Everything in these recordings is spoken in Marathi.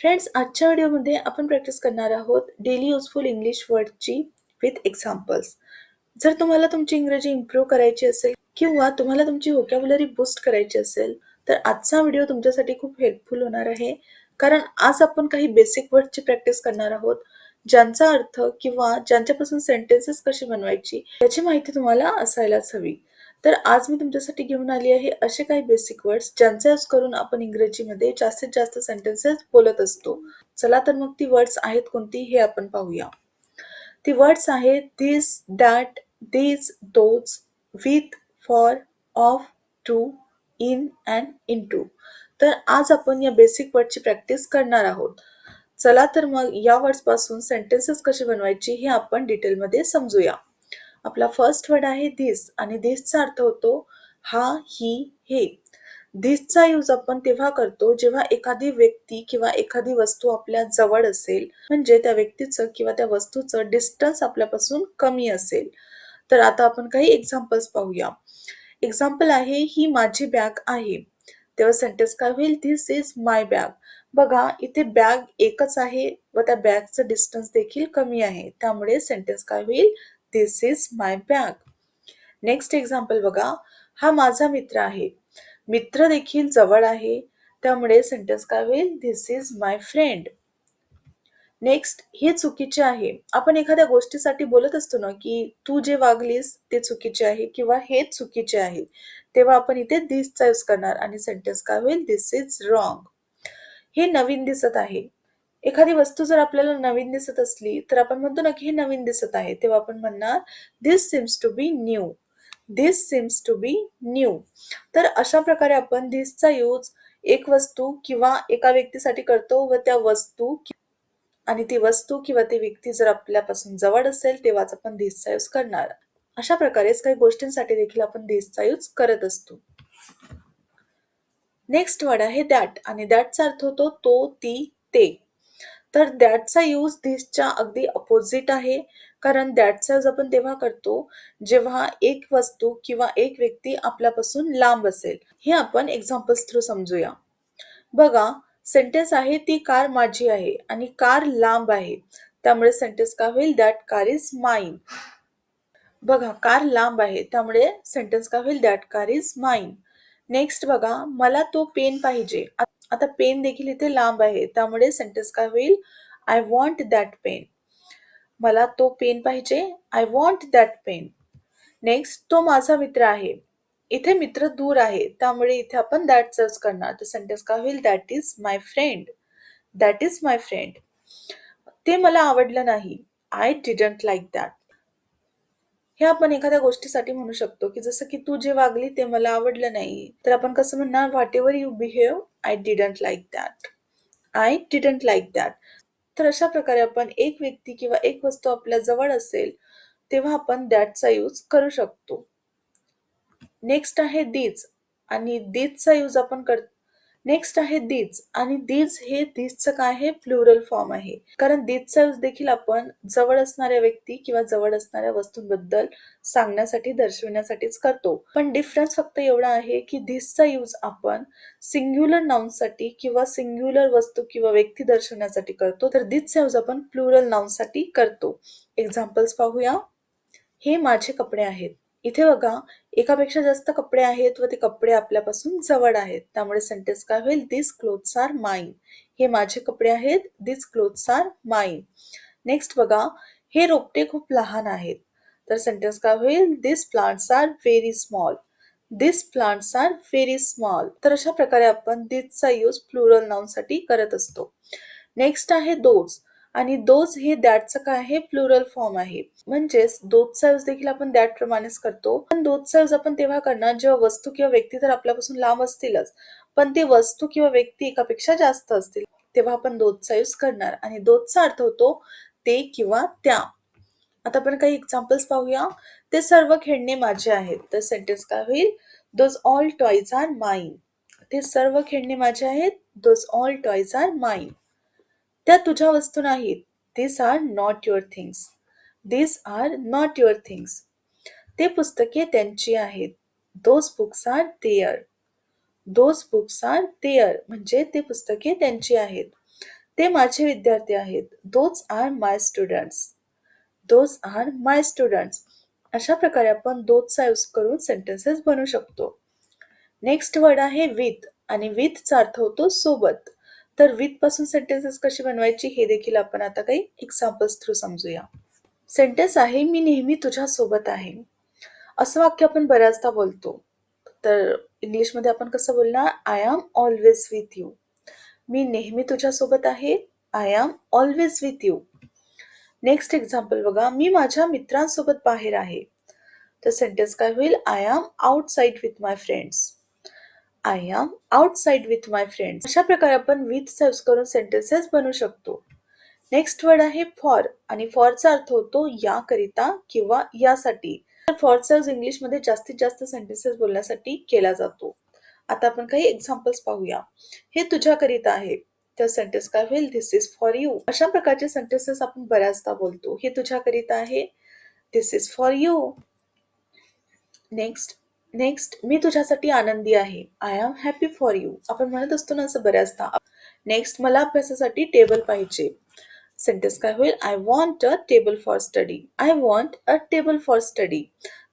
फ्रेंड्स, आजच्या व्हिडिओमध्ये आपण प्रॅक्टिस करणार आहोत डेली युजफुल इंग्लिश वर्डची विथ एक्झाम्पल्स. जर तुम्हाला तुमची इंग्रजी इम्प्रूव्ह करायची असेल किंवा तुम्हाला तुमची व्होकॅब्युलरी बूस्ट करायची असेल तर आजचा व्हिडिओ तुमच्यासाठी खूप हेल्पफुल होणार आहे. कारण आज आपण काही बेसिक वर्डची प्रॅक्टिस करणार आहोत, ज्यांचा अर्थ किंवा ज्यांच्यापासून सेंटेन्सेस कशी बनवायची याची माहिती तुम्हाला असायलाच हवी. तर आज मी तुमच्यासाठी घेऊन आली आहे असे काही बेसिक वर्ड्स ज्यांचा यूज करून आपण इंग्रजीमध्ये जास्तीत जास्त सेंटेन्सेस बोलत असतो. चला तर मग ती वर्ड्स आहेत कोणती हे आपण पाहूया. ती वर्ड्स आहेत दिस, that, these, those, with, for, of, to, in and into. तर आज आपण या बेसिक वर्डची प्रॅक्टिस करणार आहोत. चला तर मग या वर्ड्स पासून सेंटेन्सेस कशी बनवायची हे आपण डिटेलमध्ये समजूया. आपला फर्स्ट वर्ड आहे दिस आणि दिसचा अर्थ होतो हा, ही, हे. दिसचा यूज आपण तेव्हा करतो जेव्हा एखादी व्यक्ती किंवा एखादी वस्तू आपल्या जवळ असेल, म्हणजे त्या व्यक्तीचं किंवा त्या वस्तूचं डिस्टन्स आपल्यापासून कमी असेल. तर आता आपण काही एक्झाम्पल्स पाहूया. एक्झाम्पल आहे ही माझी बॅग आहे. तेव्हा सेंटेन्स काय होईल? This is my bag. बघा इथे बॅग एकच आहे व त्या बॅगचं डिस्टन्स देखील कमी आहे, त्यामुळे सेंटेन्स काय होईल? This is my bag. Next example बघा, हा माझा मित्र आहे. मित्र देखील जवळ आहे, त्यामुळे सेंटेन्स काय होईल? This is my friend. Next, हे चुकीचे आहे. आपण एखाद्या गोष्टीसाठी बोलत असतो ना की तू जे वागलीस ते चुकीचे आहे किंवा हे चुकीचे आहे, तेव्हा आपण इथे दिसचा यूज करणार आणि सेंटेन्स काय होईल? This is wrong. हे नवीन दिसत आहे. एखादी वस्तू जर आपल्याला नवीन दिसत असली तर आपण म्हणतो ना की हे नवीन दिसत आहे, तेव्हा आपण म्हणणार this seems to be new. This seems to be new. तर अशा प्रकारे आपण दिसचा यूज एक वस्तू किंवा एका व्यक्तीसाठी करतो व त्या वस्तू आणि ती वस्तू किंवा ती व्यक्ती जर आपल्यापासून जवळ असेल तेव्हाच आपण दिसचा यूज करणार. अशा प्रकारेच काही गोष्टींसाठी देखील आपण दिसचा यूज करत असतो. नेक्स्ट वर्ड आहे दॅट आणि दॅटचा अर्थ होतो तो, ती, ते. तर दॅटचा यूज धिसच्या अगदी अपोजिट आहे. कारण दॅटचा यूज आपण तेव्हा करतो जेव्हा एक वस्तू किंवा एक व्यक्ती आपल्यापासून लांब असेल. हे आपण एक्झाम्पल्स थ्रू समजूया. बघा सेंटेन्स आहे ती कार माझी आहे आणि कार लांब आहे, त्यामुळे सेंटेन्स काय होईल? That car is mine. बघा कार लांब आहे, त्यामुळे सेंटेन्स काय होईल? That car is mine. Next बघा, मला तो पेन पाहिजे. आता पेन देखील इथे लांब आहे, त्यामुळे सेंटेन्स काय होईल? I want that pen. मला तो पेन पाहिजे. I want that pen. Next, तो माझा मित्र आहे. इथे मित्र दूर आहे, त्यामुळे इथे आपण दॅट सर्च करणार. तर सेंटेन्स काय होईल? That is my friend. That is my friend. ते मला आवडलं नाही. I didn't like that. हे आपण एखाद्या गोष्टीसाठी म्हणू शकतो की जसं की तू जे वागली ते मला आवडलं नाही, तर आपण कसं म्हणणार? What ever you behave, I didn't like that. I didn't like that. तर अशा प्रकारे आपण एक व्यक्ती किंवा एक वस्तू आपल्या जवळ असेल तेव्हा आपण दॅटचा यूज करू शकतो. नेक्स्ट आहे दीज आणि दीजचा यूज आपण नेक्स्ट आहे दीज आणि दीज हे दीजचं काय आहे? प्लुरल फॉर्म आहे. कारण दीजचा यूज देखील आपण जवळ असणाऱ्या व्यक्ती किंवा जवळ असणाऱ्या वस्तूंबद्दल सांगण्यासाठी, दर्शविण्यासाठीच करतो. पण डिफरन्स फक्त एवढा आहे की दीजचा यूज आपण सिंग्युलर नाउनसाठी किंवा सिंग्युलर वस्तू किंवा व्यक्ती दर्शवण्यासाठी करतो, तर दीजचा यूज आपण प्लुरल नाउनसाठी करतो. एक्झाम्पल्स पाहूया. हे माझे कपडे आहेत. इथे बघा एकापेक्षा जास्त कपडे आहेत व ते कपडे आपल्यापासून जवळ आहेत, त्यामुळे सेंटेन्स काय होईल? दिस क्लोथ्स आर माइन. हे माझे कपडे आहेत. दिस क्लोथ्स आर माइन. नेक्स्ट बघा, हे रोपटे खूप लहान आहेत. तर सेंटेन्स काय होईल? दिस प्लांट्स आर व्हेरी स्मॉल. दिस प्लांट्स आर व्हेरी स्मॉल. तर अशा प्रकारे आपण दिसचा यूज प्लुरल नाउनसाठी करत असतो. नेक्स्ट आहे दोज आणि दोज हे दॅटचं काय आहे? प्लुरल फॉर्म आहे. म्हणजेच दोजचा यूज देखील आपण दॅट प्रमाणेच करतो. पण दोजचा यूज आपण तेव्हा करणार जेव्हा वस्तू किंवा व्यक्ती तर आपल्यापासून लांब असतीलच, पण ते वस्तू किंवा व्यक्ती एकापेक्षा जास्त असतील, तेव्हा आपण दोजचा यूज करणार आणि दोजचा अर्थ होतो ते किंवा त्या. आता आपण काही एक्झाम्पल्स पाहूया. ते सर्व खेळणे माझे आहेत. तर सेंटेन्स काय होईल? Those all toys are mine. ते सर्व खेळणे माझे आहेत. Those all toys are mine. त्या तुझ्या वस्तू नाहीत. These are not your things. These are not your things. ते पुस्तके त्यांची आहेत. Those books are their. Those books are their. म्हणजे ते पुस्तके त्यांची आहेत. ते माझे विद्यार्थी आहेत. Those are my students. Those are my students. अशा प्रकारे आपण दोजचा यूज करून सेंटेन्सेस बनवू शकतो. नेक्स्ट वर्ड आहे विथ आणि विथचा अर्थ होतो सोबत. तर विथ पासून सेंटेन्सेस कशी बनवायची हे देखील आपण आता काही एक्झाम्पल्स थ्रू समजूया. सेंटेन्स आहे मी नेहमी तुझ्या सोबत आहे. असं वाक्य आपण बऱ्याचदा बोलतो. तर इंग्लिशमध्ये आपण कसं बोलणार? I am always with you. मी नेहमी तुझ्या सोबत आहे. I am always with you. Next example बघा, मी माझ्या मित्रांसोबत बाहेर आहे. तर सेंटेन्स काय होईल? I am outside with my friends. I am outside with my friends. अशा प्रकारे आपण विथ यूज करून सेंटेन्सेस बनवू शकतो. नेक्स्ट वर्ड आहे फॉर आणि फॉरचा अर्थ होतो याकरिता किंवा यासाठी. तर फॉरचा यूज इंग्लिशमध्ये जास्तीत जास्त सेंटेन्सेस बोलण्यासाठी केला जातो. आता आपण काही एक्झाम्पल्स पाहूया. हे तुझ्याकरिता आहे. तर सेंटेन्स काय होईल? This is for you. अशा प्रकारचे सेंटेन्सेस आपण बऱ्याचदा बोलतो. हे तुझ्याकरिता आहे. दिस इज फॉर यू. नेक्स्ट मी तुझ्यासाठी आनंदी आहे. I am happy for you. आपण म्हणत असतो ना असं बऱ्याचदा. नेक्स्ट मला अभ्यासासाठी टेबल पाहिजे. सेंटेन्स काय होईल? I want a table for study. I want a table for study.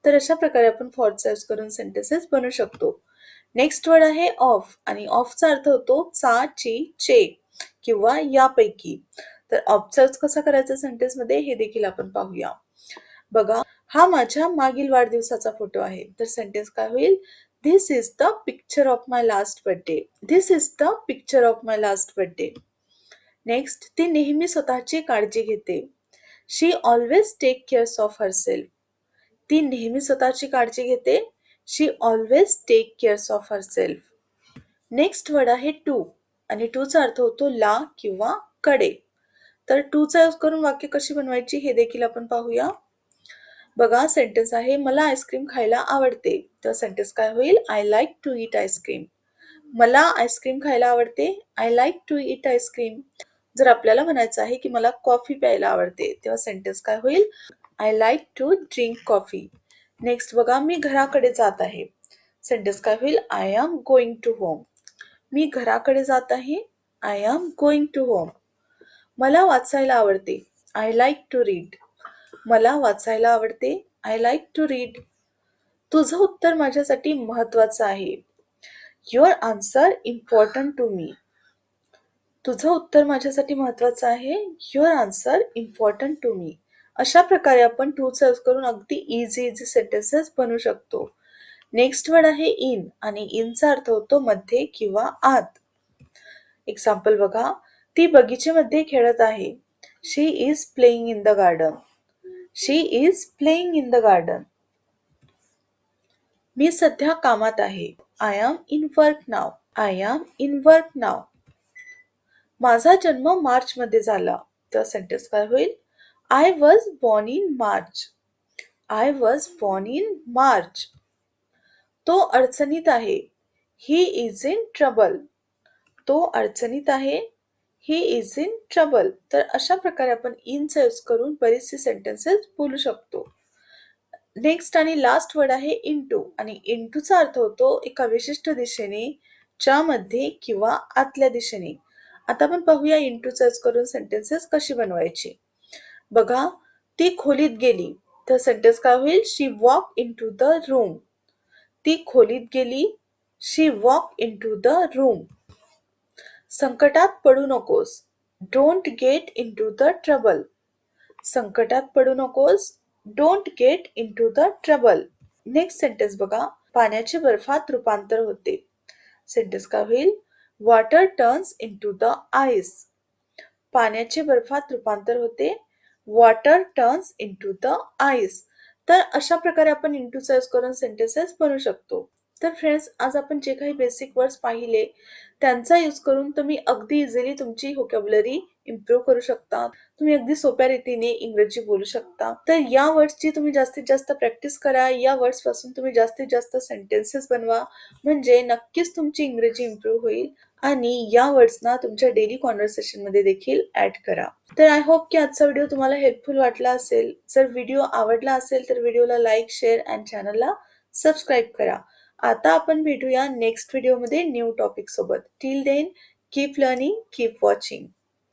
तर अशा प्रकारे आपण फॉरचा यूज करून सेंटेन्सेस बनवू शकतो. नेक्स्ट वर्ड आहे ऑफ आणि ऑफचा अर्थ होतो चा, ची, चे किंवा यापैकी. तर ऑफचा यूज कसा करायचा सेंटेन्समध्ये हे देखील आपण पाहूया. बघा, हा माझ्या मागील वाढदिवसाचा फोटो आहे. तर सेंटेन्स काय होईल? This is the picture of my last birthday. This is the picture of my last birthday. Next, ती नेहमी स्वतःची काळजी घेते. She always take cares of herself. ती नेहमी स्वतःची काळजी घेते. She always take cares of herself. Next word आहे टू आणि टूचा अर्थ होतो ला किंवा कडे. तर टूचा यूज करून वाक्य कशी बनवायची हे देखील आपण पाहूया. बघा, सेंटेन्स आहे मला आईस्क्रीम खायला आवडते. तर सेंटेन्स काय होईल? I like to eat ice cream. मला आईस्क्रीम खायला आवडते. I like to eat ice cream. जर आपल्याला म्हणायचं आहे की मला कॉफी प्यायला आवडते तेव्हा सेंटेन्स काय होईल? I like to drink coffee. Next बघा, मी घराकडे जात आहे. सेंटेन्स काय होईल? I am going to home. मी घराकडे जात आहे. I am going to home. मला वाचायला आवडते. I like to read. मला वाचायला आवडते. I like to read. तुझं उत्तर माझ्यासाठी महत्वाचं आहे. Your answer important to me. तुझं उत्तर माझ्यासाठी महत्वाचं आहे. Your answer important to me. अशा प्रकारे आपण टूचा यूज करून अगदी इझी सेंटेन्सेस बनवू शकतो. नेक्स्ट वर्ड आहे इन आणि इनचा अर्थ होतो मध्ये किंवा आत. एक्झाम्पल बघा, ती बगीचेमध्ये खेळत आहे. She is playing in the garden. She is playing in the garden. मी सध्या कामात आहे. I am in work now. I am in work now. माझा जन्म मार्च मध्ये झाला. तर सेंटेन्स काय होईल? I was born in March. I was born in March. तो अडचणीत आहे. He is in trouble. तो अडचणीत आहे. He is in trouble. तर अशा प्रकारे आपण इनचा यूज करून बरेचसे सेंटेन्सेस बोलू शकतो. नेक्स्ट आणि लास्ट वर्ड आहे इंटू आणि इंटूचा अर्थ होतो एका विशिष्ट दिशेने, ज्यामध्ये किंवा आतल्या दिशेने. आता आपण पाहूया इंटूचा यूज करून सेंटेन्सेस कशी बनवायची. बघा, ती खोलीत गेली. तर सेंटेन्स काय होईल? शी वॉक इनटू द रूम. ती खोलीत गेली. शी वॉक इनटू द रूम. संकटात पडू नकोस. Don't get into the trouble. संकटात पडू नकोस. Don't get into the trouble. Next sentence बघा, पाण्याचे बर्फात रूपांतर होते. सेंटेन्स काय होईल? Water turns into the ice. पाण्याचे बर्फात रूपांतर होते. Water turns into the ice. तर अशा प्रकारे आपण इंटूचा यूज करून सेंटेन्सेस बनवू शकतो. तर फ्रेंड्स, आज आपण जे काही बेसिक वर्ड्स पाहिले त्यांचा यूज करून तुम्ही अगदी इझिली तुमची व्होकॅब्युलरी इम्प्रूव्ह करू शकता. तुम्ही अगदी सोप्या रीतीने इंग्रजी बोलू शकता. तर या वर्ड्सची तुम्ही जास्तीत जास्त प्रॅक्टिस करा. या वर्ड्स पासून तुम्ही जास्तीत जास्त सेंटेन्सेस बनवा, म्हणजे नक्कीच तुमची इंग्रजी इम्प्रूव्ह होईल. आणि या वर्ड्सना तुमच्या डेली कॉन्व्हर्सेशन मध्ये देखील ऍड करा. तर आय होप की आजचा व्हिडिओ तुम्हाला हेल्पफुल वाटला असेल. जर व्हिडिओ आवडला असेल तर व्हिडिओला लाईक, शेअर आणि चॅनलला सबस्क्राईब करा. आता आपण भेटूया नेक्स्ट व्हिडिओमध्ये न्यू टॉपिक सोबत. Till then keep learning, keep watching.